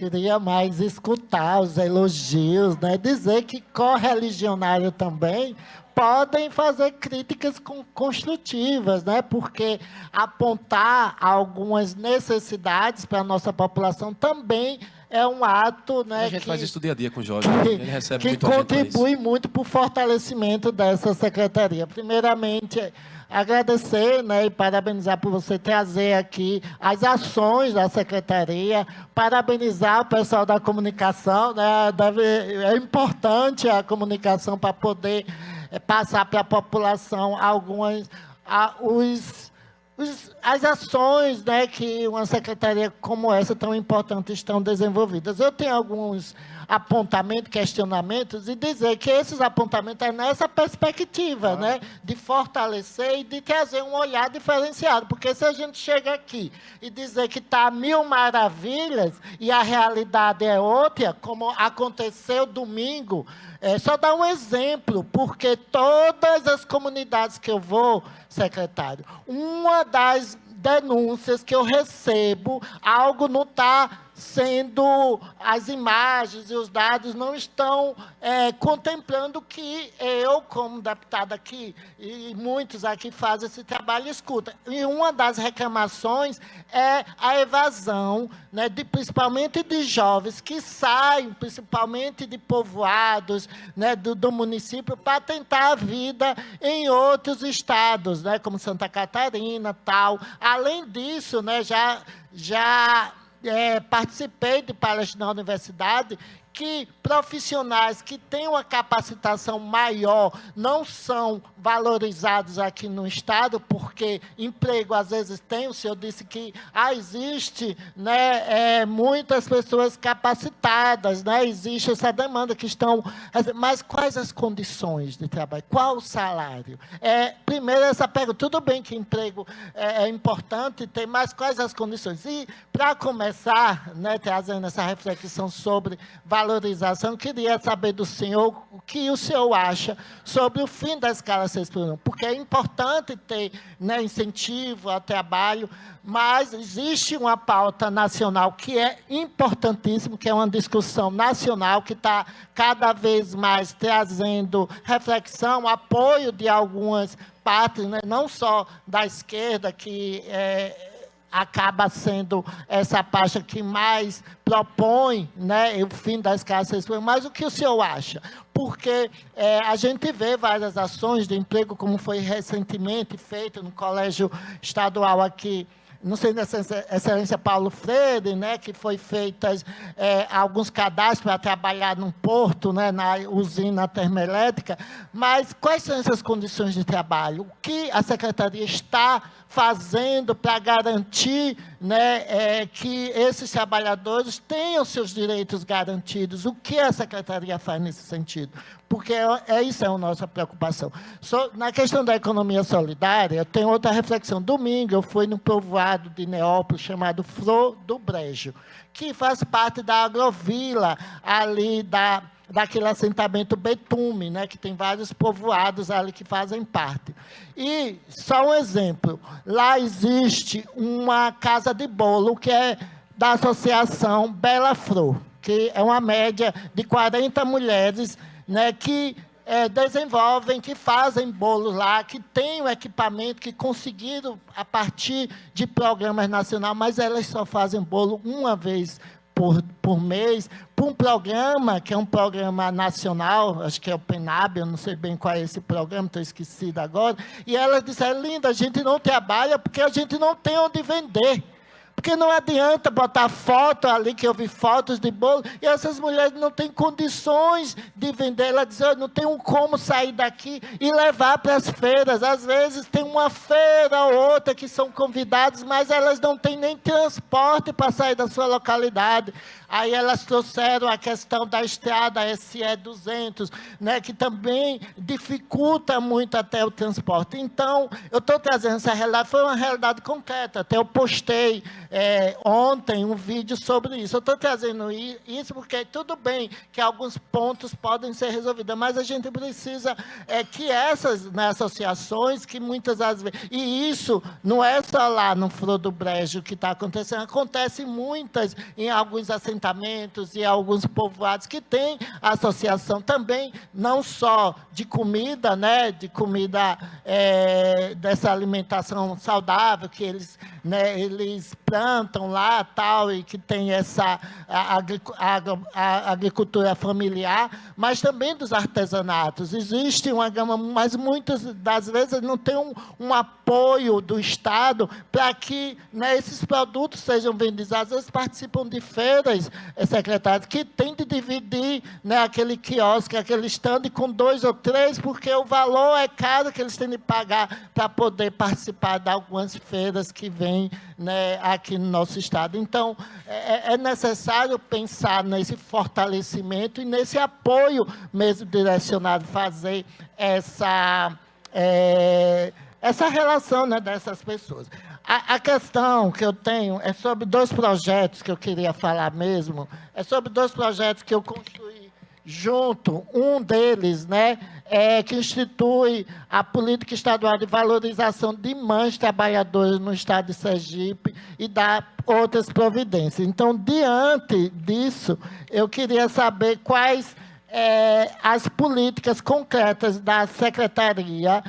Queria mais escutar os elogios, né? Dizer que correligionário também podem fazer críticas construtivas, né? Porque apontar algumas necessidades para a nossa população também é um ato, A né, gente faz isso dia a dia com o Jorge. Ele recebe que muito a gente para isso. contribui muito para o fortalecimento dessa secretaria. Primeiramente, agradecer, né, e parabenizar por você trazer aqui as ações da secretaria, parabenizar o pessoal da comunicação, né, é importante a comunicação para poder passar para a população algumas as ações, né, que uma secretaria como essa tão importante estão desenvolvidas. Eu tenho alguns apontamentos, questionamentos, e dizer que esses apontamentos é nessa perspectiva, né, de fortalecer e de trazer um olhar diferenciado. Porque se a gente chega aqui e dizer que está a mil maravilhas e a realidade é outra, como aconteceu domingo, só dar um exemplo, porque todas as comunidades que eu vou, secretário, uma das denúncias que eu recebo, algo não está sendo, as imagens e os dados não estão contemplando que eu, como deputada aqui, e muitos aqui fazem esse trabalho, escuta. E uma das reclamações é a evasão, né, principalmente de jovens que saem, principalmente de povoados, né, do município, para tentar a vida em outros estados, né, como Santa Catarina, tal. Além disso, né, já participei de palestras na universidade que profissionais que têm uma capacitação maior não são valorizados aqui no Estado, porque emprego, às vezes, tem. O senhor disse que existe, né, muitas pessoas capacitadas, né, existe essa demanda que estão... Mas quais as condições de trabalho? Qual o salário? Primeiro, essa pergunta. Tudo bem que emprego é importante, mas quais as condições? E, para começar, né, trazendo essa reflexão sobre valorização, queria saber do senhor o que o senhor acha sobre o fim da escala 6x1, porque é importante ter, né, incentivo ao trabalho, mas existe uma pauta nacional que é importantíssima, que é uma discussão nacional que está cada vez mais trazendo reflexão, apoio de algumas partes, né, não só da esquerda, que acaba sendo essa pasta que mais propõe, né, o fim da escala 6x1, mas o que o senhor acha? Porque a gente vê várias ações de emprego, como foi recentemente feito no Colégio Estadual aqui, não sei se é Excelência Paulo Freire, né, que foi feitas alguns cadastros para trabalhar num porto, né, na usina termoelétrica, mas quais são essas condições de trabalho? O que a Secretaria está fazendo para garantir, né, que esses trabalhadores tenham seus direitos garantidos? O que a Secretaria faz nesse sentido? Porque isso é a nossa preocupação. Na questão da economia solidária, eu tenho outra reflexão. Domingo, eu fui num povoado de Neópolis chamado Flor do Brejo, que faz parte da agrovila ali daquele assentamento Betume, né, que tem vários povoados ali que fazem parte. E, só um exemplo, lá existe uma casa de bolo que é da Associação Bela Flor, que é uma média de 40 mulheres, né, que desenvolvem, que fazem bolos lá, que têm o equipamento, que conseguiram a partir de programas nacionais, mas elas só fazem bolo uma vez por mês, para um programa, que é um programa nacional, acho que é o PENAB, eu não sei bem qual é esse programa, estou esquecido agora, e elas disseram: linda, a gente não trabalha porque a gente não tem onde vender. Porque não adianta botar foto ali, que eu vi fotos de bolo, e essas mulheres não têm condições de vender. Ela diz: eu não tenho como sair daqui e levar para as feiras. Às vezes tem uma feira ou outra que são convidadas, mas elas não têm nem transporte para sair da sua localidade. Aí elas trouxeram a questão da estrada SE 200, né, que também dificulta muito até o transporte. Então, eu estou trazendo essa realidade, foi uma realidade concreta. Até eu postei ontem um vídeo sobre isso. Eu estou trazendo isso porque tudo bem que alguns pontos podem ser resolvidos, mas a gente precisa que essas, né, associações, que muitas das vezes... E isso não é só lá no Flor do Brejo que está acontecendo, acontece muitas em alguns assentamentos e alguns povoados que têm associação também, não só de comida, né, de comida dessa alimentação saudável que eles, né, eles plantam lá tal, e que tem essa a agricultura familiar, mas também dos artesanatos. Existe uma gama, mas muitas das vezes não tem um apoio do Estado para que, né, esses produtos sejam vendidos. Às vezes participam de feiras, secretários, que tem de dividir, né, aquele quiosque, aquele stand com 2 ou 3, porque o valor é caro que eles têm de pagar para poder participar de algumas feiras que vêm, né, aqui no nosso Estado. Então, é necessário pensar nesse fortalecimento e nesse apoio mesmo direcionado, fazer essa relação, né, dessas pessoas. A questão que eu tenho é sobre 2 projetos que eu queria falar mesmo, sobre 2 projetos que eu construí junto, um deles, né, que institui a política estadual de valorização de mães trabalhadoras no estado de Sergipe e dá outras providências. Então, diante disso, eu queria saber quais as políticas concretas da Secretaria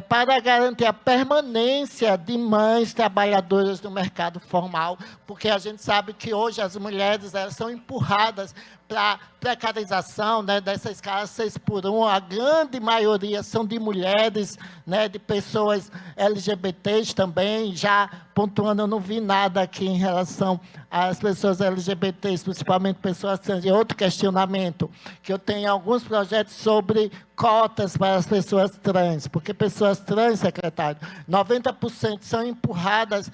para garantir a permanência de mães trabalhadoras no mercado formal, porque a gente sabe que hoje as mulheres elas são empurradas para a precarização, né, dessa escala 6x1, a grande maioria são de mulheres, né, de pessoas LGBTs também, já pontuando, eu não vi nada aqui em relação às pessoas LGBTs, principalmente pessoas trans. E outro questionamento, que eu tenho alguns projetos sobre cotas para as pessoas trans, porque pessoas trans, secretário, 90% são empurradas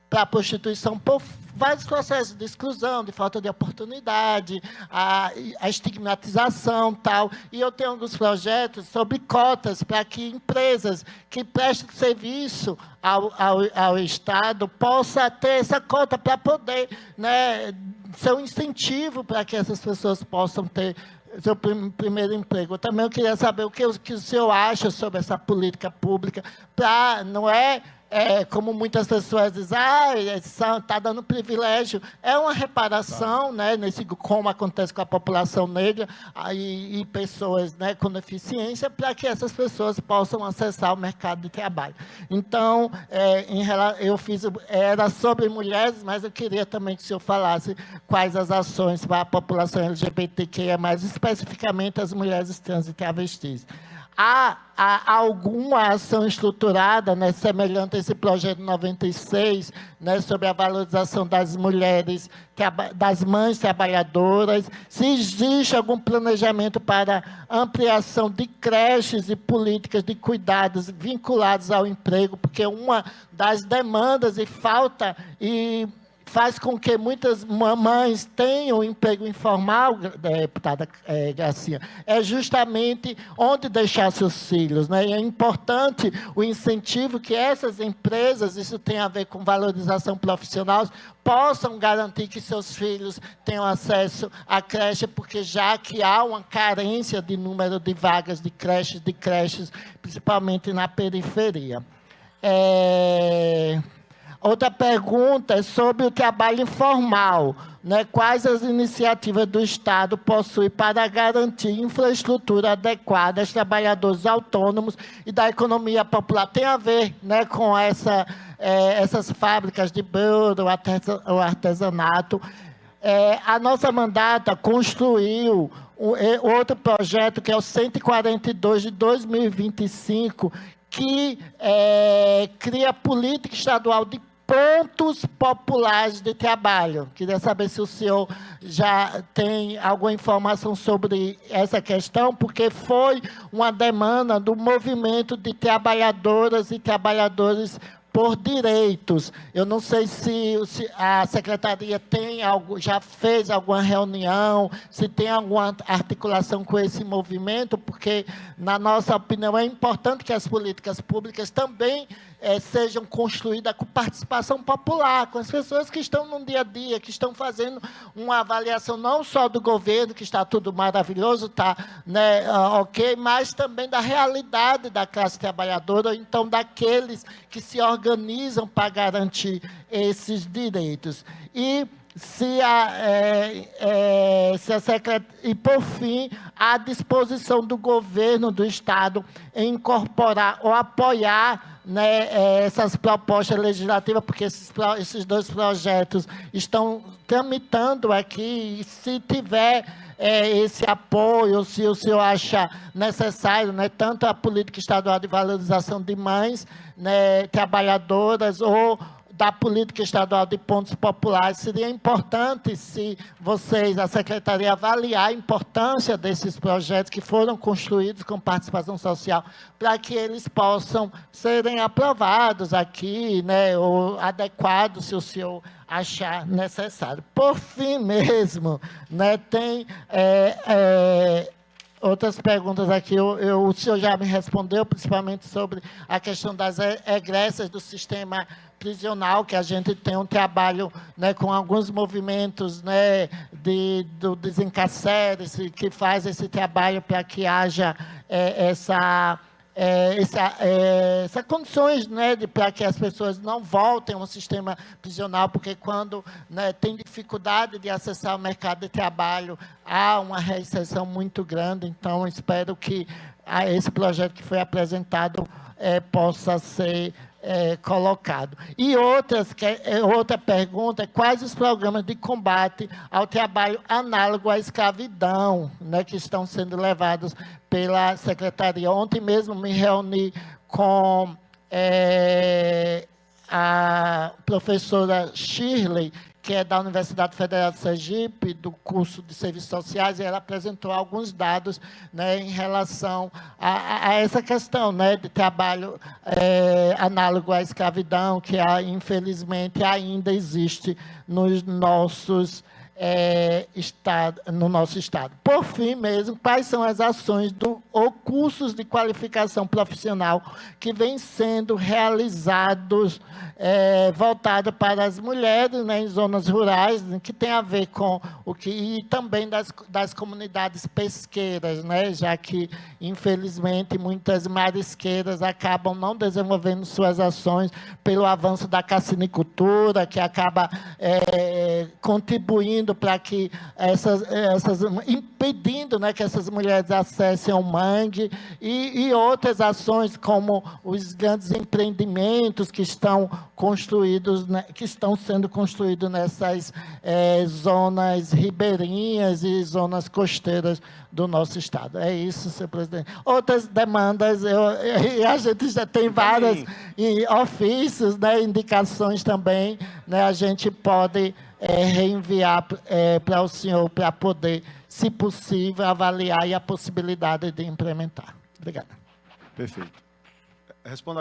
para a prostituição por vários processos de exclusão, de falta de oportunidade, a estigmatização tal. E eu tenho alguns projetos sobre cotas para que empresas que prestem serviço ao Estado possam ter essa cota para poder, né, ser um incentivo para que essas pessoas possam ter seu primeiro emprego. Também eu queria saber o que o senhor acha sobre essa política pública, para, não como muitas pessoas dizem, está dando privilégio. É uma reparação, né, como acontece com a população negra e pessoas, né, com deficiência, para que essas pessoas possam acessar o mercado de trabalho. Então, eu fiz, era sobre mulheres, mas eu queria também que o senhor falasse quais as ações para a população LGBTQIA+, mais especificamente as mulheres trans e travestis. Há alguma ação estruturada, né, semelhante a esse projeto 96, né, sobre a valorização das mulheres, das mães trabalhadoras? Se existe algum planejamento para ampliação de creches e políticas de cuidados vinculados ao emprego, porque uma das demandas e falta faz com que muitas mamães tenham emprego informal, deputada Gracinha, é justamente onde deixar seus filhos, né? E é importante o incentivo que essas empresas, isso tem a ver com valorização profissional, possam garantir que seus filhos tenham acesso à creche, porque já que há uma carência de número de vagas de creches, principalmente na periferia. Outra pergunta é sobre o trabalho informal, né? Quais as iniciativas do Estado possui para garantir infraestrutura adequada aos trabalhadores autônomos e da economia popular? Tem a ver, né, com essas fábricas de bolo, o artesanato. A nossa mandata construiu outro projeto, que é o 142 de 2025, que cria política estadual de pontos populares de trabalho. Queria saber se o senhor já tem alguma informação sobre essa questão, porque foi uma demanda do movimento de trabalhadoras e trabalhadores por direitos. Eu não sei se a Secretaria já fez alguma reunião, se tem alguma articulação com esse movimento, porque, na nossa opinião, é importante que as políticas públicas também sejam construídas com participação popular, com as pessoas que estão no dia a dia, que estão fazendo uma avaliação não só do governo, que está tudo maravilhoso, está, né, ok, mas também da realidade da classe trabalhadora, ou então daqueles que se organizam para garantir esses direitos. E e, por fim, a disposição do governo do Estado em incorporar ou apoiar, né, essas propostas legislativas, porque esses dois projetos estão tramitando aqui, e se tiver esse apoio, se o senhor acha necessário, né, tanto a política estadual de valorização de mães, né, trabalhadoras, ou da política estadual de pontos populares, seria importante se vocês, a Secretaria, avaliar a importância desses projetos que foram construídos com participação social, para que eles possam serem aprovados aqui, né, ou adequados, se o senhor achar necessário. Por fim mesmo, né, tem outras perguntas aqui, o senhor já me respondeu, principalmente sobre a questão das egressas do sistema prisional, que a gente tem um trabalho, né, com alguns movimentos, né, do Desencarcere-se, que faz esse trabalho para que haja essa condições, né, para que as pessoas não voltem ao sistema prisional, porque quando, né, tem dificuldade de acessar o mercado de trabalho, há uma reinserção muito grande. Então, espero que esse projeto que foi apresentado possa ser colocado. E outra pergunta é quais os programas de combate ao trabalho análogo à escravidão, né, que estão sendo levados pela Secretaria. Ontem mesmo me reuni com a professora Shirley, que é da Universidade Federal de Sergipe, do curso de Serviços Sociais, e ela apresentou alguns dados, né, em relação a essa questão, né, de trabalho análogo à escravidão, que infelizmente ainda existe nos nossos no nosso Estado. Por fim mesmo, quais são as ações ou cursos de qualificação profissional que vêm sendo realizados voltados para as mulheres, né, em zonas rurais, que tem a ver com e também das comunidades pesqueiras, né, já que, infelizmente, muitas marisqueiras acabam não desenvolvendo suas ações pelo avanço da cassinicultura, que acaba contribuindo para que impedindo, né, que essas mulheres acessem o mangue, e outras ações como os grandes empreendimentos que estão construídos, né, que estão sendo construídos nessas zonas ribeirinhas e zonas costeiras do nosso Estado. É isso, senhor presidente. Outras demandas, a gente já tem várias ofícios, né, indicações também, né, a gente pode reenviar para o senhor, para poder, se possível, avaliar a possibilidade de implementar. Obrigado. Perfeito. Responda